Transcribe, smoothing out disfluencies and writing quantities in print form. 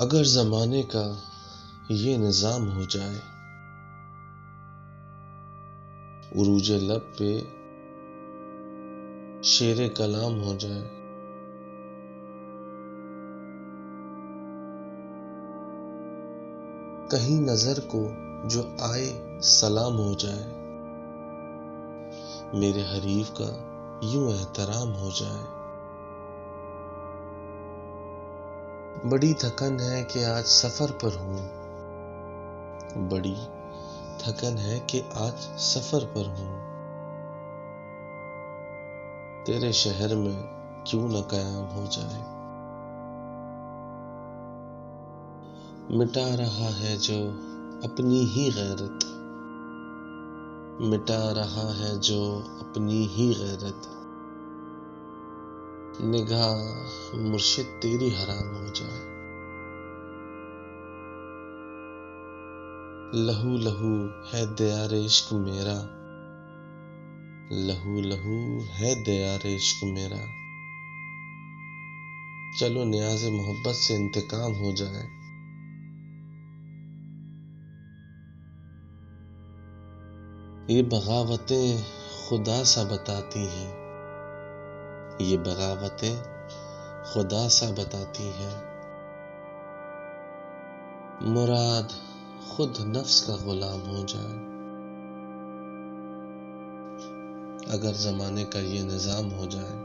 अगर जमाने का ये निजाम हो जाए, उरूजे लब पे शेरे कलाम हो जाए, कहीं नजर को जो आए सलाम हो जाए, मेरे हरीफ का यूं एहतराम हो जाए। बड़ी थकन है कि आज सफर पर हूं, बड़ी थकन है कि आज सफर पर हूं, तेरे शहर में क्यों न कयाम हो जाए। मिटा रहा है जो अपनी ही गैरत, मिटा रहा है जो अपनी ही गैरत, निगाह मुर्शिद तेरी हराम हो जाए। लहू लहू है दयार इश्क मेरा, लहू लहू है दयार इश्क मेरा, चलो न्याज़े मोहब्बत से इंतकाम हो जाए। ये बगावतें खुदा सा बताती हैं, ये बगावतें खुदा सा बताती हैं, मुराद खुद नफ्स का गुलाम हो जाए। अगर जमाने का ये निजाम हो जाए,